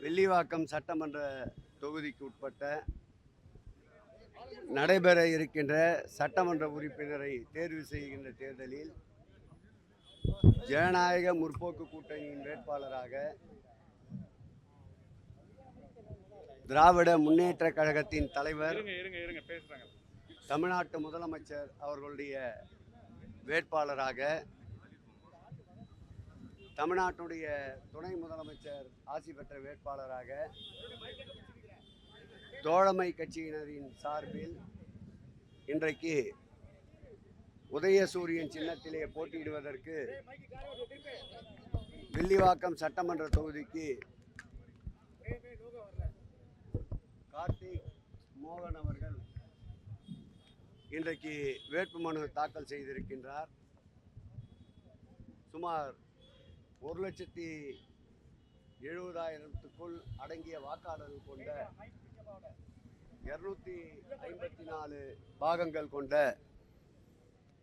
வில்லிவாக்கம் சட்டமன்ற தொகுதிக்கு உட்பட்ட நடைபெற இருக்கின்ற சட்டமன்ற உறுப்பினரை தேர்வு செய்கின்ற தேர்தலில் ஜனநாயக முற்போக்கு கூட்டணியின் வேட்பாளராக திராவிட முன்னேற்ற கழகத்தின் தலைவர் தமிழ்நாட்டு முதலமைச்சர் அவர்களுடைய வேட்பாளராக தமிழ்நாட்டுடைய துணை முதலமைச்சர் ஆசி பெற்ற வேட்பாளராக தோழமை கட்சியினரின் சார்பில் இன்றைக்கு உதயசூரியன் சின்னத்திலே போட்டியிடுவதற்கு வில்லிவாக்கம் சட்டமன்ற தொகுதிக்கு கார்த்திக் மோகன் அவர்கள் இன்றைக்கு வேட்புமனு தாக்கல் செய்திருக்கின்றார். சுமார் 1,70,000க்குள் அடங்கிய வாக்காளர்கள் கொண்ட 254 பாகங்கள் கொண்ட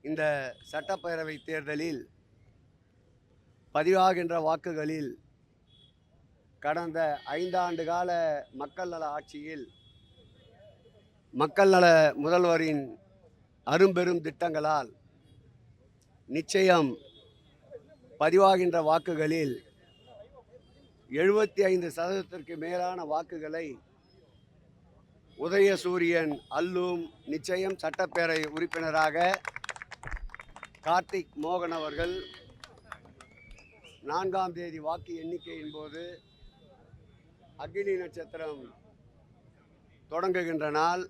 இந்த சட்டப்பேரவை தேர்தலில் பதிவாகின்ற வாக்குகளில் கடந்த 5 ஆண்டு கால மக்கள் நல ஆட்சியில் மக்கள் நல முதல்வரின் அரும்பெரும் திட்டங்களால் நிச்சயம் பதிவாகின்ற வாக்குகளில் 75% மேலான வாக்குகளை உதயசூரியன் அல்லும் நிச்சயம் சட்டப்பேரவை உறுப்பினராக கார்த்திக் மோகன் அவர்கள் 4ஆம் தேதி வாக்கு எண்ணிக்கையின் போது அக்னி நட்சத்திரம் தொடங்குகின்ற நாள்,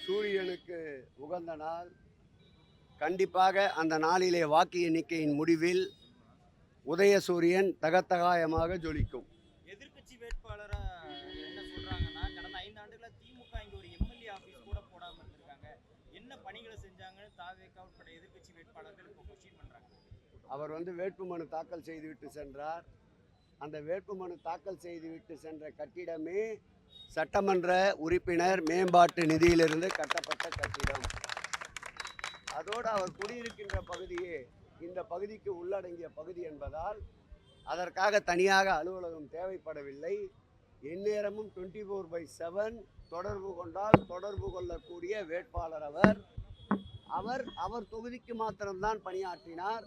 சூரியனுக்கு உகந்த நாள். கண்டிப்பாக அந்த நாளிலே வாக்கு எண்ணிக்கையின் முடிவில் உதயசூரியன் தகத்தகாயமாக ஜொலிக்கும். எதிர்கட்சி வேட்பாளரா என்ன சொல்றாங்கன்னா, கடந்த 5 ஆண்டுகளா திமுக இங்க ஒரு எம்எல்ஏ ஆபீஸ் கூட போடாம இருந்திருக்காங்க. என்ன பணிகளை செஞ்சாங்கன்னு தாவேக உட்பட எதிர்கட்சி வேட்பாளர்கள் இப்போ கொஸ்டின் பண்றாங்க. அவர் வேட்புமனு தாக்கல் செய்துவிட்டு சென்றார். அந்த வேட்புமனு தாக்கல் செய்துவிட்டு சென்ற கட்டிடமே சட்டமன்ற உறுப்பினர் மேம்பாட்டு நிதியிலிருந்து கட்டப்பட்ட கட்டிடம். அதோடு அவர் குடியிருக்கின்ற பகுதியே இந்த பகுதிக்கு உள்ளடங்கிய பகுதி என்பதால் அதற்காக தனியாக அலுவலகம் தேவைப்படவில்லை. எந்நேரமும் 24/7 தொடர்பு கொண்டால் தொடர்பு கொள்ளக்கூடிய வேட்பாளர் அவர் தொகுதிக்கு மாத்திரம்தான் பணியாற்றினார்.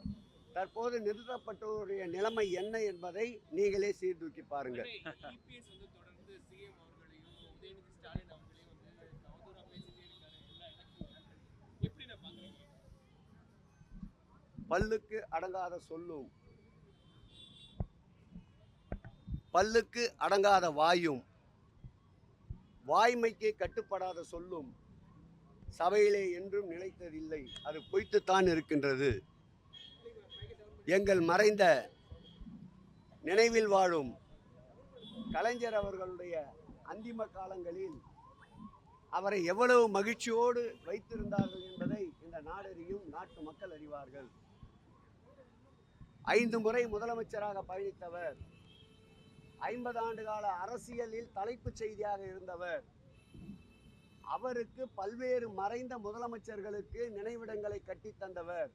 தற்போது நிறுத்தப்பட்டவருடைய நிலைமை என்ன என்பதை நீங்களே சீர்தூக்கி பாருங்கள். பல்லுக்கு அடங்காத சொல்லும், பல்லுக்கு அடங்காத வாயும், வாய்மைக்கு கட்டுப்படாத சொல்லும் சபையிலே என்றும் நிலைத்ததில்லை. அது பொய்த்துத்தான் இருக்கின்றது. எங்கள் மறைந்த நினைவில் வாழும் கலைஞர் அவர்களுடைய அந்திம காலங்களில் அவரை எவ்வளவு மகிழ்ச்சியோடு வைத்திருந்தார்கள் என்பதை இந்த நாடறியும், நாட்டு மக்கள் அறிவார்கள். 5 முறை முதலமைச்சராக பயணித்தவர், 50 ஆண்டு கால அரசியலில் தலைப்புச் செய்தியாக இருந்தவர். அவருக்கு பல்வேறு மறைந்த முதலமைச்சர்களுக்கு நினைவிடங்களை கட்டித்தந்தவர்.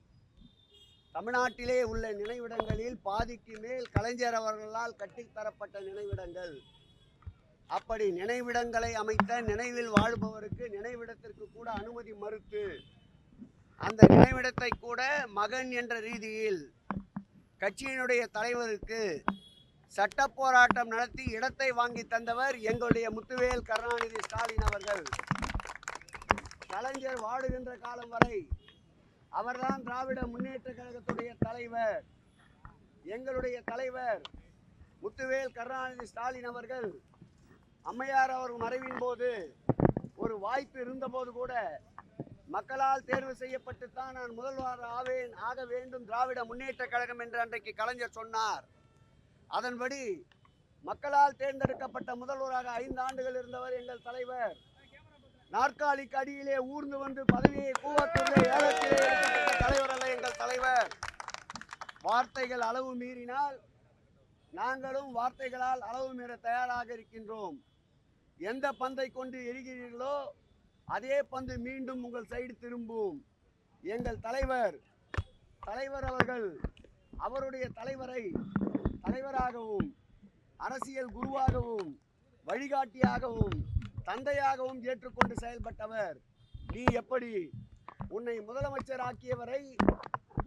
தமிழ்நாட்டிலே உள்ள நினைவிடங்களில் பாதிக்கு மேல் கலைஞர் அவர்களால் கட்டித்தரப்பட்ட நினைவிடங்கள். அப்படி நினைவிடங்களை அமைத்த நினைவில் வாழ்பவருக்கு நினைவிடத்திற்கு கூட அனுமதி மறுத்து அந்த நினைவிடத்தை கூட மகன் என்ற ரீதியில் கட்சியினுடைய தலைவருக்கு சட்ட போராட்டம் நடத்தி இடத்தை வாங்கி தந்தவர் எங்களுடைய முத்துவேல் கருணாநிதி ஸ்டாலின் அவர்கள். கலைஞர் வாடுகின்ற காலம் வரை அவர்தான் திராவிட முன்னேற்ற கழகத்துடைய தலைவர். எங்களுடைய தலைவர் முத்துவேல் கருணாநிதி ஸ்டாலின் அவர்கள் அம்மையார் அவர்கள் மறைவின் போது ஒரு வாய்ப்பு இருந்தபோது கூட மக்களால் தேர்வு செய்யப்பட்டுத்தான் நான் முதல்வர் ஆக வேண்டும் திராவிட முன்னேற்ற கழகம் என்று அன்றைக்கு கலைஞர் சொன்னார். அதன்படி மக்களால் தேர்ந்தெடுக்கப்பட்ட முதல்வராக 5 ஆண்டுகள் இருந்தவர் எங்கள் தலைவர். நாற்காலிக்கு அடியிலே ஊர்ந்து வந்து பதவியை கூவத்திலே ஏலத்திலே எடுக்கப்பட்ட தலைவர் அல்ல எங்கள் தலைவர். வார்த்தைகள் அளவு மீறினால் நாங்களும் வார்த்தைகளால் அளவு மீற தயாராக இருக்கின்றோம். எந்த பந்தை கொண்டு எரிகிறீர்களோ அதே பந்து மீண்டும் உங்கள் சைடு திரும்பும். எங்கள் தலைவர் அவர்கள் அவருடைய தலைவரை தலைவராகவும் அரசியல் குருவாகவும் வழிகாட்டியாகவும் தந்தையாகவும் ஏற்றுக்கொண்டு செயல்பட்டவர். நீ எப்படி உன்னை முதலமைச்சர் ஆக்கியவரை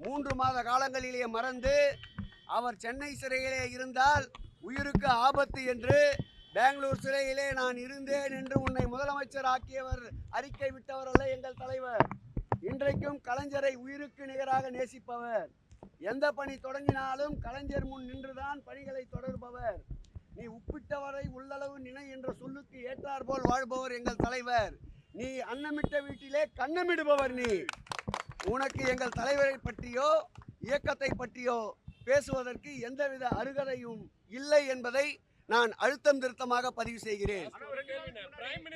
3 மாத காலங்களிலே மறந்து அவர் சென்னை சிறையிலே இருந்தால் உயிருக்கு ஆபத்து என்று பெங்களூர் சிறையிலே நான் இருந்தேன் என்று உன்னை முதலமைச்சர் ஆக்கியவர் அறிக்கை விட்டவர் அல்ல எங்கள் தலைவர். இன்றைக்கும் கலைஞரை உயிருக்கு நிகராக நேசிப்பவர். எந்த பணி தொடங்கினாலும் கலைஞர் முன் நின்றுதான் பணிகளை தொடர்பவர். நீ உப்பிட்டவரை உள்ளளவு நினை என்ற சொல்லுக்கு ஏற்றாற்போல் வாழ்பவர் எங்கள் தலைவர். நீ அன்னமிட்ட வீட்டிலே கண்ணமிடுபவர். நீ உனக்கு எங்கள் தலைவரை பற்றியோ இயக்கத்தை பற்றியோ பேசுவதற்கு எந்தவித அருகதையும் இல்லை என்பதை நான் அழுத்தம் திருத்தமாக பதிவு செய்கிறேன்.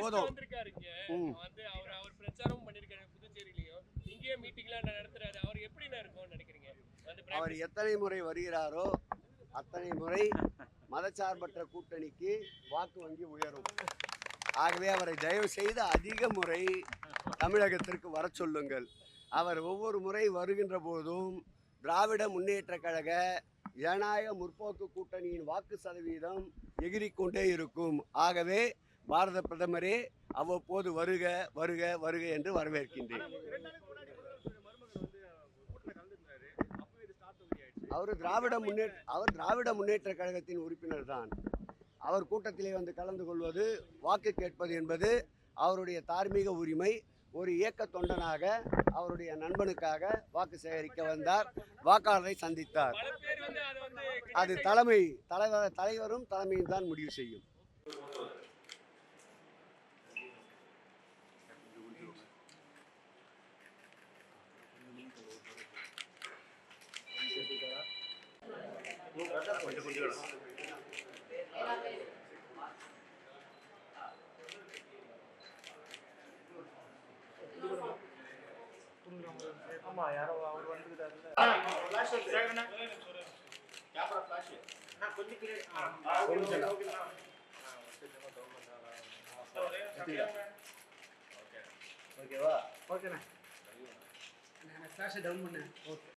போதும். அவர் எத்தனை முறை வருகிறாரோ அத்தனை முறை மதச்சார்பற்ற கூட்டணிக்கு வாக்கு வங்கி உயரும். ஆகவே அவரை தயவு செய்து அதிக முறை தமிழகத்திற்கு வர சொல்லுங்கள். அவர் ஒவ்வொரு முறை வருகின்ற போதும் திராவிட முன்னேற்ற கழக ஜனநாயக முற்போக்கு கூட்டணியின் வாக்கு சதவீதம் எகிரிக்கொண்டே இருக்கும். ஆகவே பாரத பிரதமரே அவ்வப்போது வருக வருக வருக என்று வரவேற்கின்றேன். அவர் திராவிட முன்னேற்ற கழகத்தின் உறுப்பினர் தான். அவர் கூட்டத்திலே வந்து கலந்து கொள்வது வாக்கு கேட்பது என்பது அவருடைய தார்மீக உரிமை. ஒரு இயக்க தொண்டனாக அவருடைய நண்பனுக்காக வாக்கு சேகரிக்க வந்தார். வாக்காளரை சந்தித்தார். அது தலைவரும் தலைமையும் தான் முடிவு செய்யும். ஆமா யாரோ அவர் வந்துட்டாருல ஓகேவா? ஓகேண்ணா. ஃபிளாஷை டவுன் பண்ணேன். ஓகே.